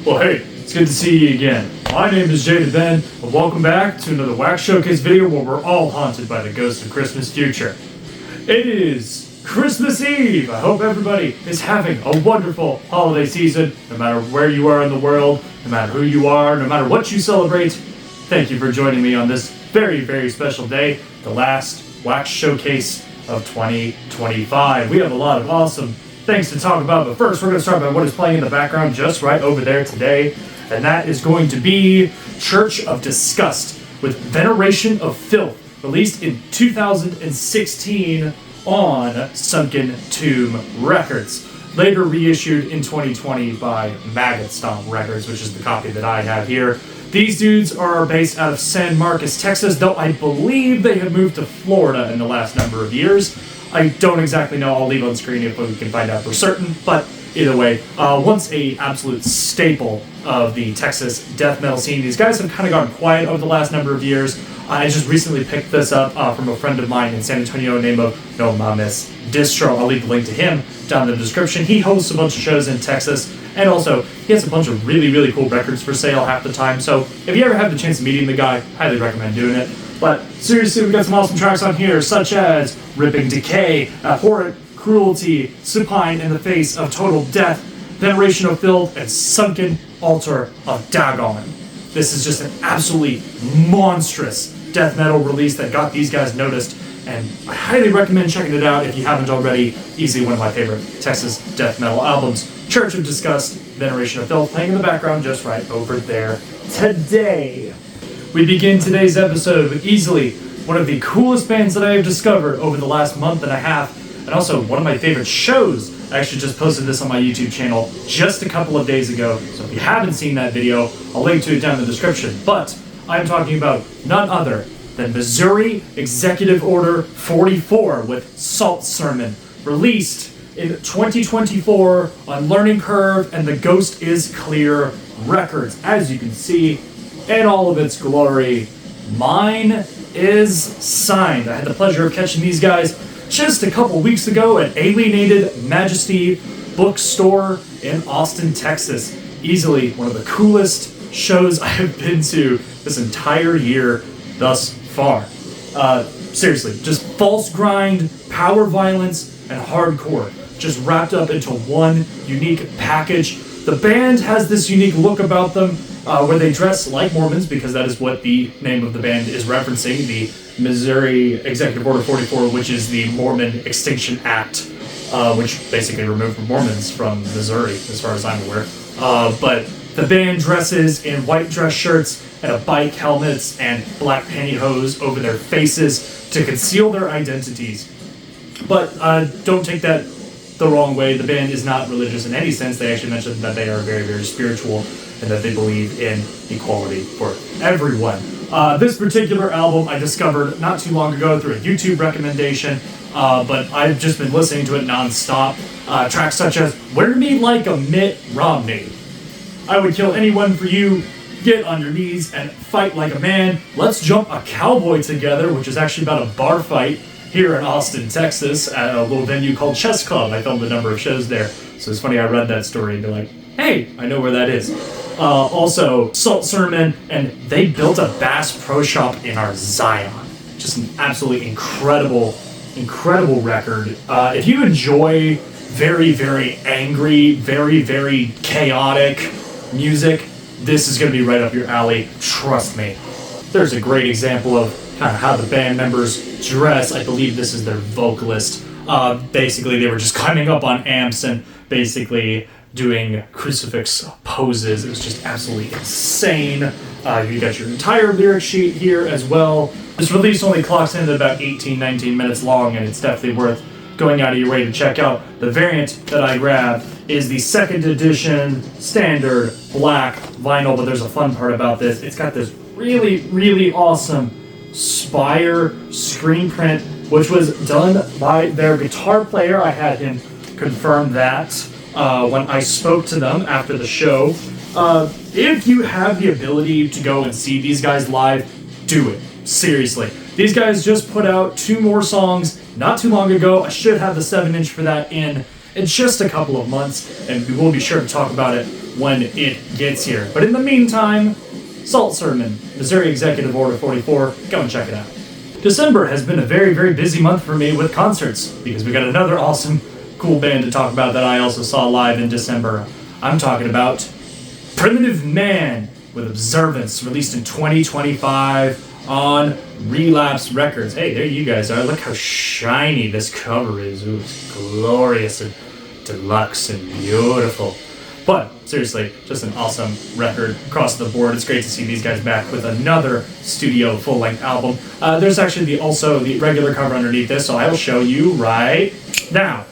Well, hey, it's good to see you again. My name is Jaded Ben, and welcome back to another Wax Showcase video where we're all haunted by the ghost of Christmas future. It is Christmas Eve! I hope everybody is having a wonderful holiday season, no matter where you are in the world, no matter who you are, no matter what you celebrate. Thank you for joining me on this very, very special day, the last Wax Showcase of 2025. We have a lot of awesome things to talk about, but first we're going to start by what is playing in the background just right over there today, and that is going to be Church of Disgust with Veneration of Filth, released in 2016 on Sunken Tomb Records, later reissued in 2020 by Maggot Stomp Records, which is the copy that I have here. These dudes are based out of San Marcos, Texas, though I believe they have moved to Florida in the last number of years. I don't exactly know. I'll leave on screen if we can find out for certain, but either way, once a absolute staple of the Texas death metal scene, these guys have kind of gone quiet over the last number of years. I just recently picked this up from a friend of mine in San Antonio named No Mames Distro. I'll leave the link to him down in the description. He hosts a bunch of shows in Texas, and also he has a bunch of really, really cool records for sale half the time. So if you ever have the chance of meeting the guy, highly recommend doing it. But seriously, we've got some awesome tracks on here, such as Ripping Decay, Abhorrent Cruelty, Supine in the Face of Total Death, Veneration of Filth, and Sunken Altar of Dagon. This is just an absolutely monstrous death metal release that got these guys noticed, and I highly recommend checking it out if you haven't already. Easily one of my favorite Texas death metal albums. Church of Disgust, Veneration of Filth, playing in the background just right over there today. We begin today's episode with easily one of the coolest bands that I have discovered over the last month and a half, and also one of my favorite shows. I actually just posted this on my YouTube channel just a couple of days ago, so if you haven't seen that video, I'll link to it down in the description. But I'm talking about none other than Missouri Executive Order 44 with Salt Sermon, released in 2024 on Learning Curve and The Ghost Is Clear Records. As you can see, in all of its glory, mine is signed. I had the pleasure of catching these guys just a couple weeks ago at Alienated Majesty Bookstore in Austin, Texas. Easily one of the coolest shows I have been to this entire year thus far. Seriously, just false grind, power violence, and hardcore, just wrapped up into one unique package. The band has this unique look about them, where they dress like Mormons, because that is what the name of the band is referencing, the Missouri Executive Order 44, which is the Mormon Extinction Act, which basically removed Mormons from Missouri, as far as I'm aware. But the band dresses in white dress shirts and bike helmets and black pantyhose over their faces to conceal their identities. But don't take that the wrong way. The band is not religious in any sense. They actually mentioned that they are very, very spiritual and that they believe in equality for everyone. This particular album I discovered not too long ago through a YouTube recommendation, but I've just been listening to it non-stop. Tracks such as Wear Me Like a Mitt Romney, I Would Kill Anyone for You, Get on Your Knees and Fight Like a Man, Let's Jump a Cowboy Together, which is actually about a bar fight here in Austin, Texas, at a little venue called Chess Club. I filmed a number of shows there, so it's funny I read that story and be like, hey, I know where that is. Also, Salt Sermon, and They Built a Bass Pro Shop in Our Zion. Just an absolutely incredible record. If you enjoy very, very angry, very, very chaotic music, this is going to be right up your alley, trust me. There's a great example of kind of how the band members dress. I believe this is their vocalist. Basically, they were just climbing up on amps and basically doing crucifix poses. It was just absolutely insane. You got your entire lyric sheet here as well. This release only clocks in at about 18-19 minutes long, and it's definitely worth going out of your way to check out. The variant that I grabbed is the second edition standard black vinyl, but there's a fun part about this. It's got this really, really awesome Spire screen print, which was done by their guitar player. I had him confirm that when I spoke to them after the show. If you have the ability to go and see these guys live, do it. Seriously. These guys just put out 2 more songs not too long ago. I should have the 7-inch for that in just a couple of months, and we will be sure to talk about it when it gets here. But in the meantime, Salt Sermon, Missouri Executive Order 44, go and check it out. December has been a very, very busy month for me with concerts, because we got another awesome, cool band to talk about that I also saw live in December. I'm talking about Primitive Man with Observance, released in 2025 on Relapse Records. Hey, there you guys are. Look how shiny this cover is. Ooh, it's glorious and deluxe and beautiful. But seriously, just an awesome record across the board. It's great to see these guys back with another studio full-length album. There's actually also the regular cover underneath this, so I'll show you right now.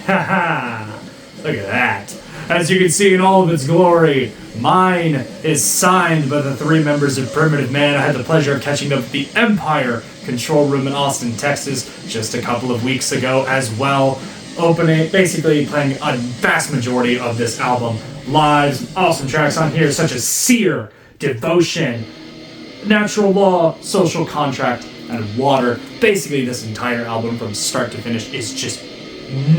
Haha! Look at that. As you can see in all of its glory, mine is signed by the three members of Primitive Man. I had the pleasure of catching up at the Empire Control Room in Austin, Texas, just a couple of weeks ago as well. Basically playing a vast majority of this album live. Awesome tracks on here such as Seer, Devotion, Natural Law, Social Contract, and Water. Basically this entire album from start to finish is just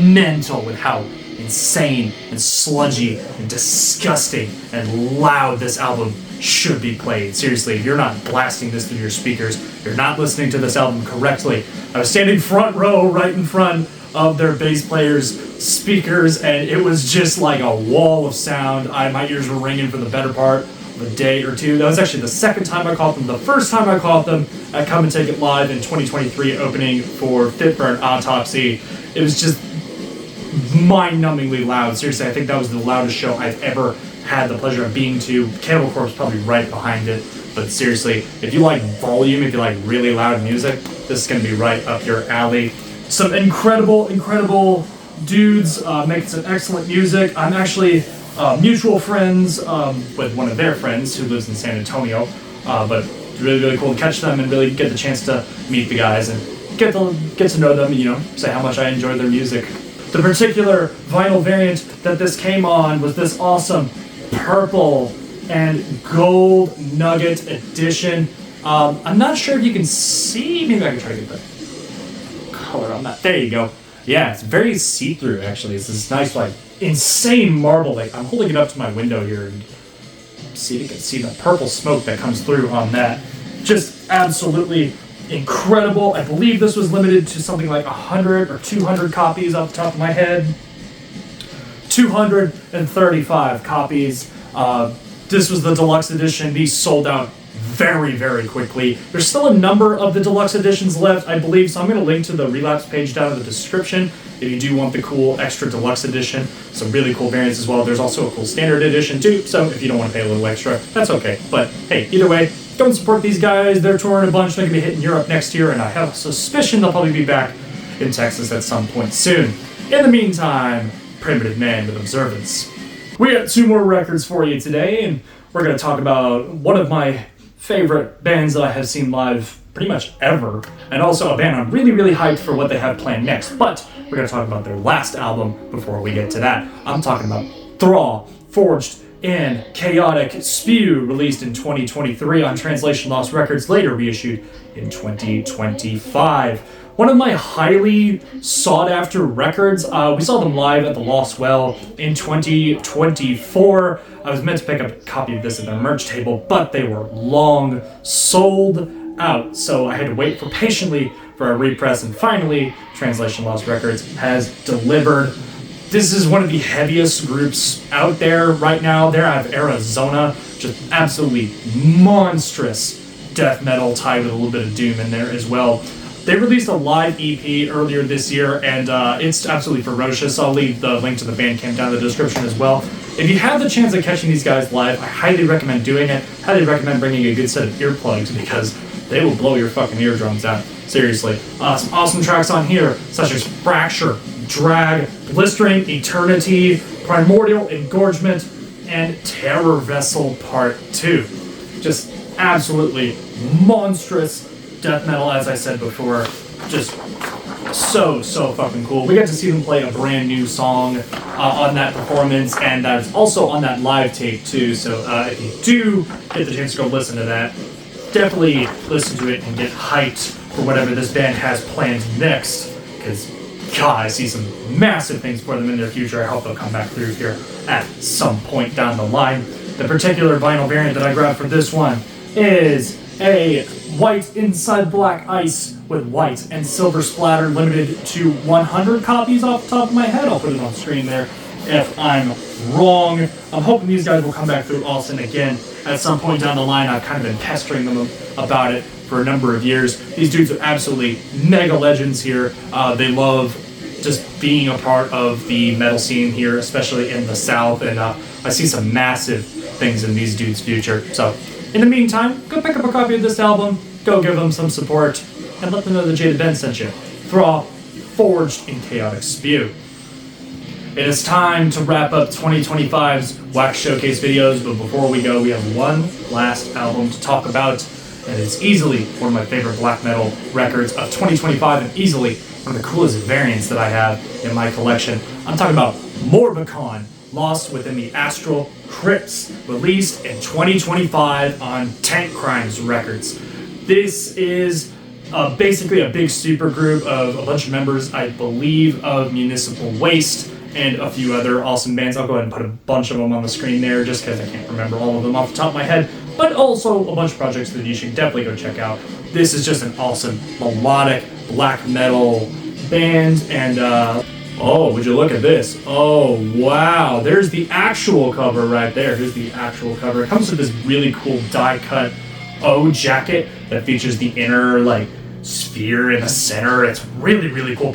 mental with how insane and sludgy and disgusting and loud this album should be played. Seriously, if you're not blasting this through your speakers, you're not listening to this album correctly. I was standing front row right in front of their bass players' speakers, and it was just like a wall of sound. My ears were ringing for the better part of a day or two. That was actually the second time I caught them. The first time I caught them at Come and Take It Live in 2023, opening for Fit for an Autopsy. It was just mind-numbingly loud. Seriously, I think that was the loudest show I've ever had the pleasure of being to. Cannibal Corpse probably right behind it. But seriously, if you like volume, if you like really loud music, this is going to be right up your alley. Some incredible dudes making some excellent music. I'm actually mutual friends with one of their friends who lives in San Antonio, but it's really cool to catch them and really get the chance to meet the guys and get to know them and, say how much I enjoy their music. The particular vinyl variant that this came on was this awesome purple and gold nugget edition. I'm not sure if you can see, maybe I can try to get the color on that. There you go. Yeah, it's very see-through actually. It's this nice, insane marble. I'm holding it up to my window here and you can see the purple smoke that comes through on that. Just absolutely incredible. I believe this was limited to something like 100 or 200 copies off the top of my head. 235 copies. This was the deluxe edition. These sold out very quickly. There's still a number of the deluxe editions left, I believe, so I'm going to link to the Relapse page down in the description if you do want the cool extra deluxe edition. Some really cool variants as well. There's also a cool standard edition too, so if you don't want to pay a little extra, that's okay. But hey, either way, go and support these guys. They're touring a bunch. They're going to be hitting Europe next year, and I have a suspicion they'll probably be back in Texas at some point soon. In the meantime, Primitive Man with Observance. We got two more records for you today, and we're going to talk about one of my favorite bands that I have seen live pretty much ever, and also a band I'm really hyped for what they have planned next, but we're going to talk about their last album before we get to that. I'm talking about Thrall, Forged in Chaotic Spew, released in 2023 on Translation Lost Records, later reissued in 2025. One of my highly sought-after records. We saw them live at the Lost Well in 2024. I was meant to pick up a copy of this at their merch table, but they were long sold out, so I had to wait patiently for a repress, and finally, Translation Lost Records has delivered. This is one of the heaviest groups out there right now. They're out of Arizona, just absolutely monstrous death metal tied with a little bit of doom in there as well. They released a live EP earlier this year, and it's absolutely ferocious. I'll leave the link to the Bandcamp down in the description as well. If you have the chance of catching these guys live, I highly recommend doing it. Highly recommend bringing a good set of earplugs, because they will blow your fucking eardrums out. Seriously. Some awesome tracks on here, such as Fracture, Drag, Blistering Eternity, Primordial Engorgement, and Terror Vessel Part 2. Just absolutely monstrous death metal, as I said before. Just so fucking cool. We got to see them play a brand new song on that performance, and that's also on that live tape too, so if you do get the chance to go listen to that, definitely listen to it and get hyped for whatever this band has planned next, because God, I see some massive things for them in their future. I hope they'll come back through here at some point down the line. The particular vinyl variant that I grabbed for this one is a white inside black ice with white and silver splatter, limited to 100 copies off the top of my head. I'll put it on screen there if I'm wrong. I'm hoping these guys will come back through Austin again at some point down the line. I've kind of been pestering them about it for a number of years. These dudes are absolutely mega legends here. They love just being a part of the metal scene here, especially in the South, and I see some massive things in these dudes' future. So in the meantime, go pick up a copy of this album, go give them some support, and let them know that Jaded Ben sent you. Thraw, forged in chaotic spew. It is time to wrap up 2025's Wax Showcase videos, but before we go, we have one last album to talk about, and it's easily one of my favorite black metal records of 2025, and easily one of the coolest variants that I have in my collection. I'm talking about Morbicon, Lost Within the Astral Crypts, released in 2025 on Tank Crimes Records. This is basically a big supergroup of a bunch of members, I believe, of Municipal Waste and a few other awesome bands. I'll go ahead and put a bunch of them on the screen there just because I can't remember all of them off the top of my head, but also a bunch of projects that you should definitely go check out. This is just an awesome melodic black metal band, and oh, would you look at this? Oh, wow. There's the actual cover right there. Here's the actual cover. It comes with this really cool die-cut O jacket that features the inner, like, sphere in the center. It's really, really cool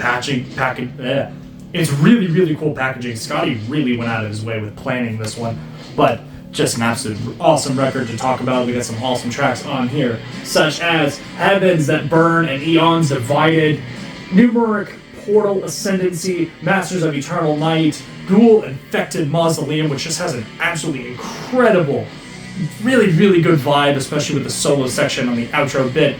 It's really, really cool packaging. Scotty really went out of his way with planning this one, but just an absolute awesome record to talk about. We got some awesome tracks on here, such as Heavens That Burn and Eons Divided, Numeric Portal Ascendancy, Masters of Eternal Night, Ghoul Infected Mausoleum, which just has an absolutely incredible, really, really good vibe, especially with the solo section on the outro bit.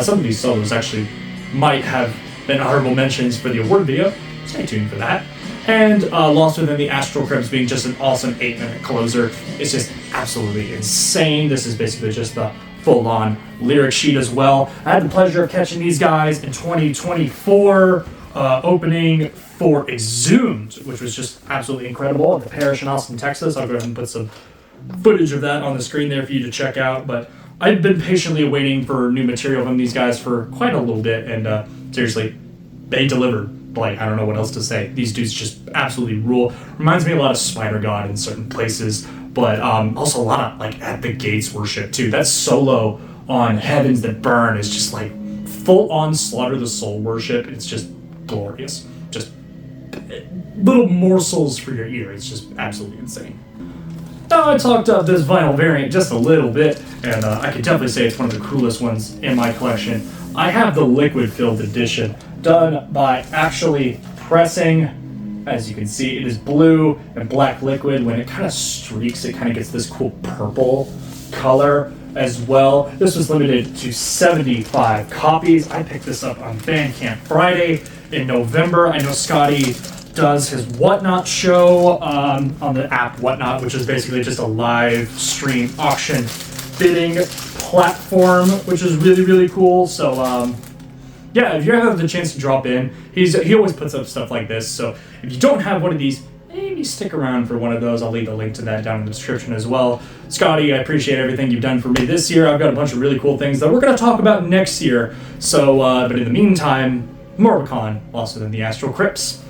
Some of these solos actually might have been honorable mentions for the award video. Stay tuned for that. And Lost Within the Astral Crypts being just an awesome 8-minute closer. It's just absolutely insane. This is basically just the full-on lyric sheet as well. I had the pleasure of catching these guys in 2024, opening for Exhumed, which was just absolutely incredible at the Parish in Austin, Texas. I'll go ahead and put some footage of that on the screen there for you to check out. But I've been patiently waiting for new material from these guys for quite a little bit, and seriously, they delivered. Like, I don't know what else to say. These dudes just absolutely rule. Reminds me a lot of Spider God in certain places, but also a lot of, like, At the Gates worship, too. That solo on Heavens That Burn is just, like, full-on Slaughter the Soul worship. It's just glorious. Just little morsels for your ear. It's just absolutely insane. Now, I talked up this vinyl variant just a little bit, and I could definitely say it's one of the coolest ones in my collection. I have the liquid-filled edition, done by actually pressing. As you can see, it is blue and black liquid. When it kind of streaks, it kind of gets this cool purple color as well. This was limited to 75 copies. I picked this up on Bandcamp Friday in November. I know Scotty does his Whatnot show on the app Whatnot, which is basically just a live stream auction bidding platform, which is really, really cool. So yeah, if you ever have the chance to drop in, he always puts up stuff like this. So if you don't have one of these, maybe stick around for one of those. I'll leave a link to that down in the description as well. Scotty, I appreciate everything you've done for me this year. I've got a bunch of really cool things that we're going to talk about next year. So, but in the meantime, Morbicon, Lost Within the Astral Crypts.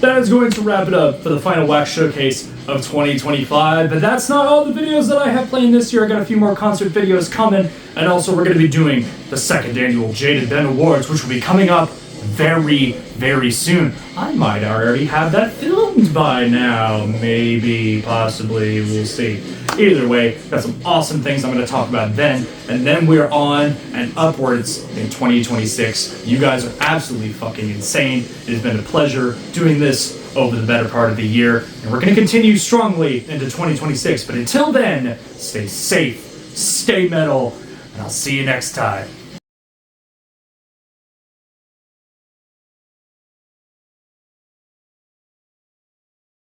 That is going to wrap it up for the final Wax Showcase of 2025. But that's not all the videos that I have playing this year. I got a few more concert videos coming. And also we're going to be doing the second annual Jaded Ben Awards, which will be coming up very, very soon. I might already have that filmed by now. Maybe, possibly, we'll see. Either way, got some awesome things I'm going to talk about then. And then we're on and upwards in 2026. You guys are absolutely fucking insane. It has been a pleasure doing this over the better part of the year. And we're going to continue strongly into 2026. But until then, stay safe, stay metal, and I'll see you next time.